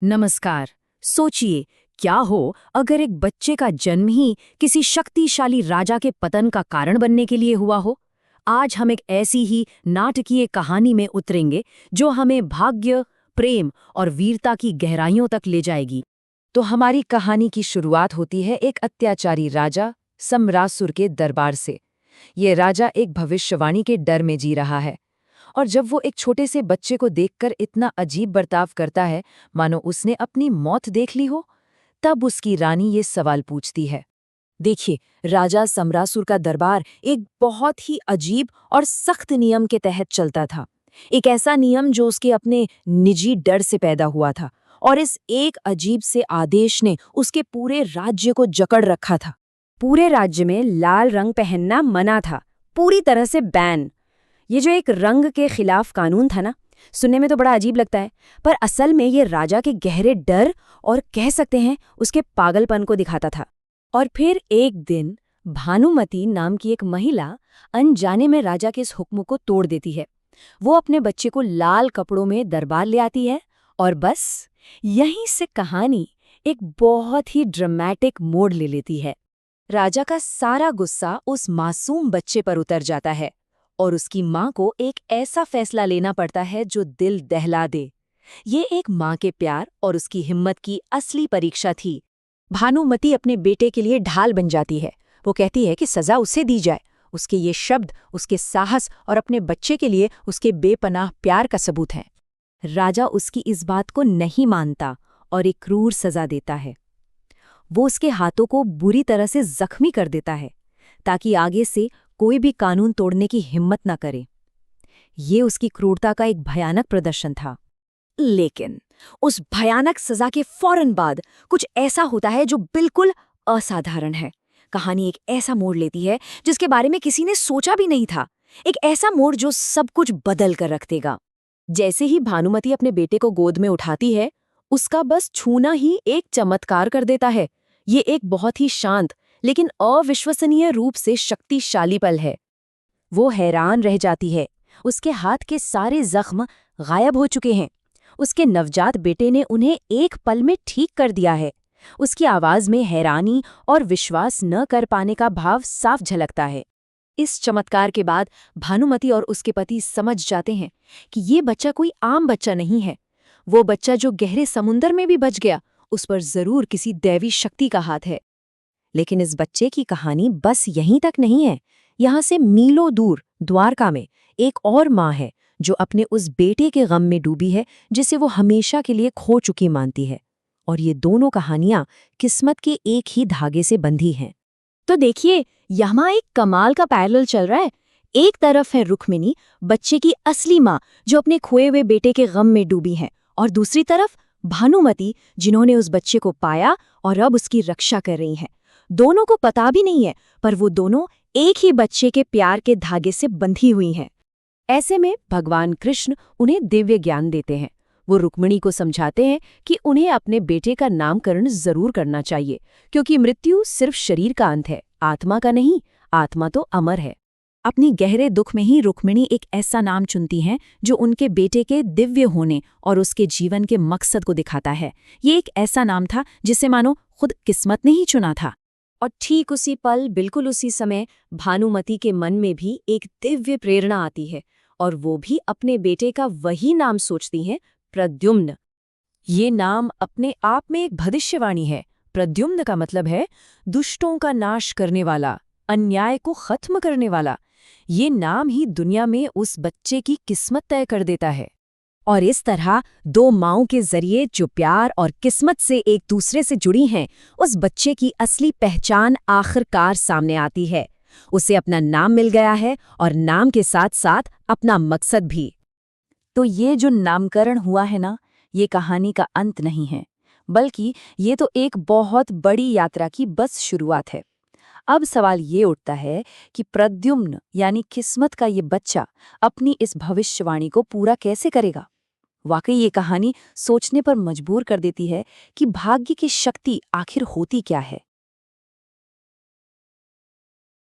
नमस्कार। सोचिए, क्या हो अगर एक बच्चे का जन्म ही किसी शक्तिशाली राजा के पतन का कारण बनने के लिए हुआ हो। आज हम एक ऐसी ही नाटकीय कहानी में उतरेंगे जो हमें भाग्य, प्रेम और वीरता की गहराइयों तक ले जाएगी। तो हमारी कहानी की शुरुआत होती है एक अत्याचारी राजा सम्रासुर के दरबार से। ये राजा एक भविष्यवाणी के डर में जी रहा है, और जब वो एक छोटे से बच्चे को देखकर इतना अजीब बर्ताव करता है मानो उसने अपनी मौत देख ली हो, तब उसकी रानी ये सवाल पूछती है। देखिए, राजा सम्रासुर का दरबार एक बहुत ही अजीब और सख्त नियम के तहत चलता था। एक ऐसा नियम जो उसके अपने निजी डर से पैदा हुआ था, और इस एक अजीब से आदेश ने उसके पूरे राज्य को जकड़ रखा था। पूरे राज्य में लाल रंग पहनना मना था, पूरी तरह से बैन। ये जो एक रंग के खिलाफ कानून था ना, सुनने में तो बड़ा अजीब लगता है, पर असल में ये राजा के गहरे डर और कह सकते हैं उसके पागलपन को दिखाता था। और फिर एक दिन भानुमति नाम की एक महिला अनजाने में राजा के इस हुक्म को तोड़ देती है। वो अपने बच्चे को लाल कपड़ों में दरबार ले आती है, और बस यहीं से कहानी एक बहुत ही ड्रामेटिक मोड़ ले लेती है। राजा का सारा गुस्सा उस मासूम बच्चे पर उतर जाता है, और उसकी माँ को एक ऐसा फैसला लेना पड़ता है जो दिल दहला दे। ये एक माँ के प्यार और उसकी हिम्मत की असली परीक्षा थी। भानुमति अपने बेटे के लिए ढाल बन जाती है। वो कहती है कि सजा उसे दी जाए। उसके ये शब्द उसके साहस और अपने बच्चे के लिए उसके बेपनाह प्यार का सबूत हैं। राजा उसकी इस बात को नहीं मानता और एक क्रूर सजा देता है। वो उसके हाथों को बुरी तरह से जख्मी कर देता है, ताकि आगे से कोई भी कानून तोड़ने की हिम्मत न करे। ये उसकी क्रूरता का एक भयानक प्रदर्शन था। लेकिन उस भयानक सजा के फौरन बाद कुछ ऐसा होता है जो बिल्कुल असाधारण है। कहानी एक ऐसा मोड़ लेती है जिसके बारे में किसी ने सोचा भी नहीं था। एक ऐसा मोड़ जो सब कुछ बदल कर रख देगा। जैसे ही भानुमति अपने बेटे को गोद में उठाती है, उसका बस छूना ही एक चमत्कार कर देता है। ये एक बहुत ही शांत लेकिन अविश्वसनीय रूप से शक्तिशाली पल है। वो हैरान रह जाती है। उसके हाथ के सारे जख्म गायब हो चुके हैं। उसके नवजात बेटे ने उन्हें एक पल में ठीक कर दिया है। उसकी आवाज में हैरानी और विश्वास न कर पाने का भाव साफ झलकता है। इस चमत्कार के बाद भानुमति और उसके पति समझ जाते हैं कि ये बच्चा कोई आम बच्चा नहीं है। वो बच्चा जो गहरे समुंदर में भी बच गया, उस पर जरूर किसी दैवी शक्ति का हाथ है। लेकिन इस बच्चे की कहानी बस यहीं तक नहीं है। यहाँ से मीलों दूर द्वारका में एक और माँ है जो अपने उस बेटे के गम में डूबी है, जिसे वो हमेशा के लिए खो चुकी मानती है। और ये दोनों कहानियां किस्मत के एक ही धागे से बंधी हैं। तो देखिए, यहाँ एक कमाल का पैरेलल चल रहा है। एक तरफ है रुक्मिणी, बच्चे की असली माँ जो अपने खोए हुए बेटे के गम में डूबी है, और दूसरी तरफ भानुमति जिन्होंने उस बच्चे को पाया और अब उसकी रक्षा कर रही हैं। दोनों को पता भी नहीं है, पर वो दोनों एक ही बच्चे के प्यार के धागे से बंधी हुई हैं। ऐसे में भगवान कृष्ण उन्हें दिव्य ज्ञान देते हैं। वो रुक्मिणी को समझाते हैं कि उन्हें अपने बेटे का नामकरण जरूर करना चाहिए, क्योंकि मृत्यु सिर्फ शरीर का अंत है, आत्मा का नहीं। आत्मा तो अमर है। अपनी गहरे दुख में ही रुक्मिणी एक ऐसा नाम चुनती हैं जो उनके बेटे के दिव्य होने और उसके जीवन के मकसद को दिखाता है। ये एक ऐसा नाम था जिसे मानो खुद किस्मत ने ही चुना था। और ठीक उसी पल, बिल्कुल उसी समय, भानुमति के मन में भी एक दिव्य प्रेरणा आती है, और वो भी अपने बेटे का वही नाम सोचती हैं, प्रद्युम्न। ये नाम अपने आप में एक भविष्यवाणी है। प्रद्युम्न का मतलब है दुष्टों का नाश करने वाला, अन्याय को खत्म करने वाला। ये नाम ही दुनिया में उस बच्चे की किस्मत तय कर देता है। और इस तरह दो माँओं के जरिए जो प्यार और किस्मत से एक दूसरे से जुड़ी हैं, उस बच्चे की असली पहचान आखिरकार सामने आती है। उसे अपना नाम मिल गया है, और नाम के साथ साथ अपना मकसद भी। तो ये जो नामकरण हुआ है ना, ये कहानी का अंत नहीं है, बल्कि ये तो एक बहुत बड़ी यात्रा की बस शुरुआत है। अब सवाल ये उठता है कि प्रद्युम्न यानी किस्मत का ये बच्चा अपनी इस भविष्यवाणी को पूरा कैसे करेगा। वाकई ये कहानी सोचने पर मजबूर कर देती है कि भाग्य की शक्ति आखिर होती क्या है।